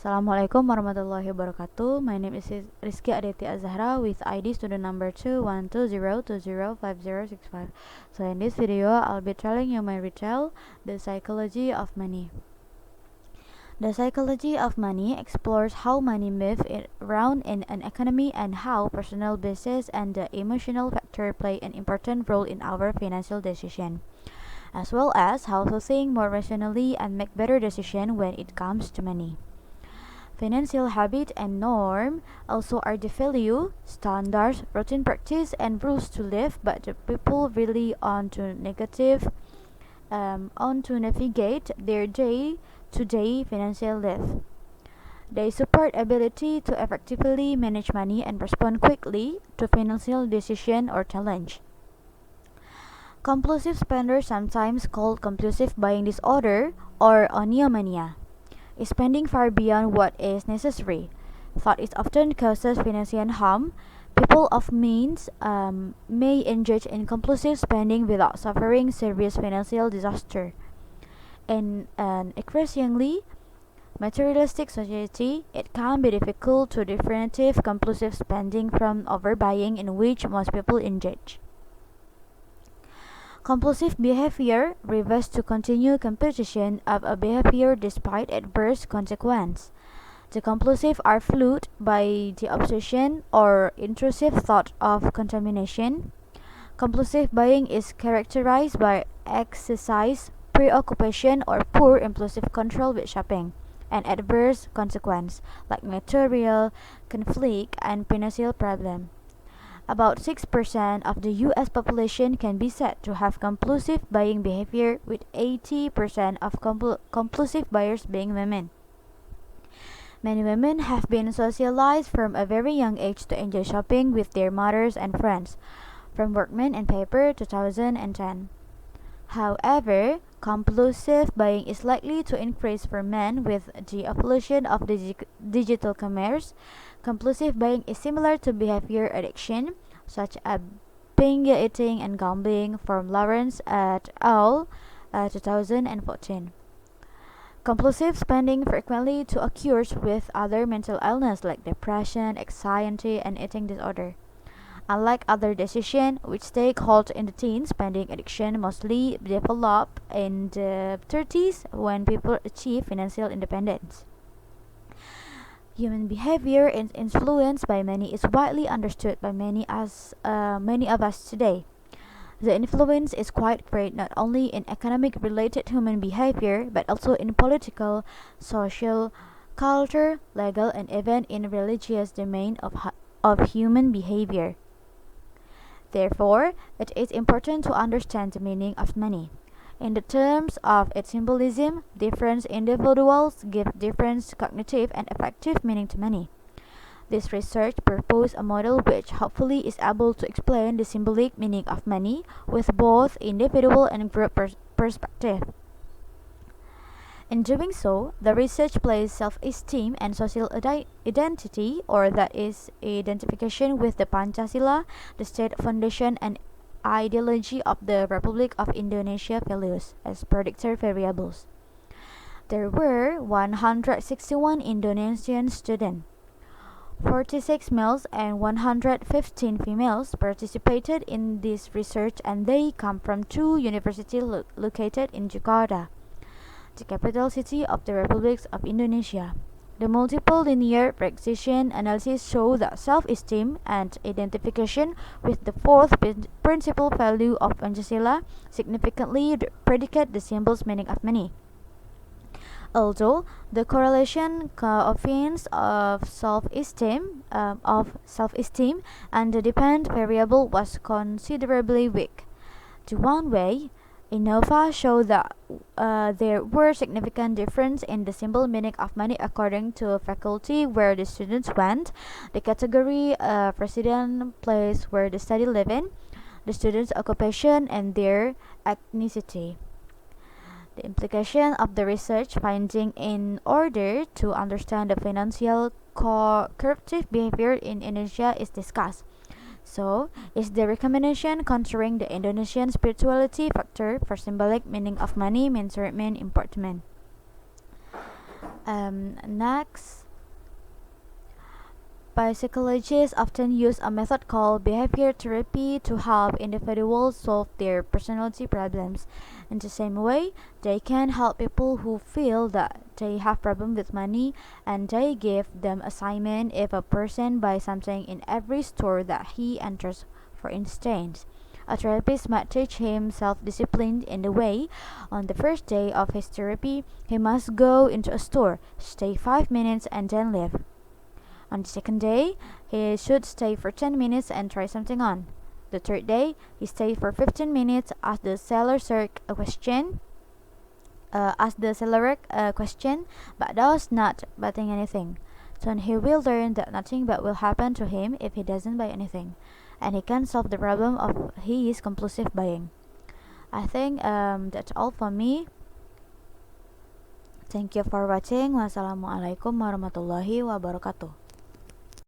Assalamualaikum warahmatullahi wabarakatuh. My name is Rizqi Adetia Azzahra with ID student number 21220205065. So in this video, I'll be telling you my retell, The Psychology of Money. The psychology of money explores how money moves around in an economy and how personal basis and the emotional factor play an important role in our financial decision, as well as how to think more rationally and make better decisions when it comes to money. Financial habit and norm also are the value, standards, routine practice, and rules to live, but the people really on to navigate their day-to-day financial life. They support ability to effectively manage money and respond quickly to financial decision or challenge. Compulsive spenders, sometimes called compulsive buying disorder or oniomania, is spending far beyond what is necessary. Thought it often causes financial harm. People of means may engage in compulsive spending without suffering serious financial disaster. In an increasingly materialistic society, it can be difficult to differentiate compulsive spending from overbuying, in which most people engage. Compulsive behavior refers to continued competition of a behavior despite adverse consequence. The compulsive are fueled by the obsession or intrusive thought of contamination. Compulsive buying is characterized by excessive preoccupation or poor impulsive control with shopping, and adverse consequence like material conflict and financial problem. About 6% of the US population can be said to have compulsive buying behavior, with 80% of compulsive buyers being women. Many women have been socialized from a very young age to enjoy shopping with their mothers and friends, from Workman and Paper 2010. However, compulsive buying is likely to increase for men with the evolution of digital commerce. Compulsive buying is similar to behavior addiction, such as binge eating and gambling, from Lawrence et al. 2014. Compulsive spending frequently occurs with other mental illness like depression, anxiety, and eating disorder. Unlike other decisions which take hold in the teens, spending addiction mostly develop in the 30s when people achieve financial independence. Human behavior is influenced by money is widely understood by many of us today. The influence is quite great not only in economic related human behavior but also in political, social, culture, legal, and even in religious domain of human behavior. Therefore, it is important to understand the meaning of money. In the terms of its symbolism, different individuals give different cognitive and affective meaning to money. This research proposed a model which hopefully is able to explain the symbolic meaning of money with both individual and group perspective. In doing so, the research places self-esteem and social identity, or that is, identification with the Pancasila, the state foundation and ideology of the Republic of Indonesia values, as predictor variables. There were 161 Indonesian students. 46 males and 115 females participated in this research, and they come from two universities located in Jakarta, the capital city of the Republic of Indonesia. The multiple linear regression analysis show that self-esteem and identification with the fourth principal value of Pancasila significantly predicate the symbol's meaning of money. Although the correlation coefficient of self-esteem and the dependent variable was considerably weak. The one way Innova showed that there were significant differences in the symbol meaning of money according to faculty where the students went, the category of resident place where the study live in, the students' occupation, and their ethnicity. The implication of the research finding in order to understand the financial corruptive behavior in Indonesia is discussed. So, is the recommendation considering the Indonesian spirituality factor for symbolic meaning of money measurement important? Next, psychologists often use a method called behavior therapy to help individuals solve their personality problems. In the same way, they can help people who feel that they have problem with money, and they give them assignment if a person buys something in every store that he enters. For instance, a therapist might teach him self-discipline in the way, on the first day of his therapy, he must go into a store, stay 5 minutes and then leave. On the second day, he should stay for 10 minutes and try something on. The third day, he stayed for 15 minutes, asked the seller a question, but does not buying anything. Soon he will learn that nothing bad will happen to him if he doesn't buy anything, and he can solve the problem of his compulsive buying. I think that's all for me. Thank you for watching. Wassalamualaikum warahmatullahi wabarakatuh.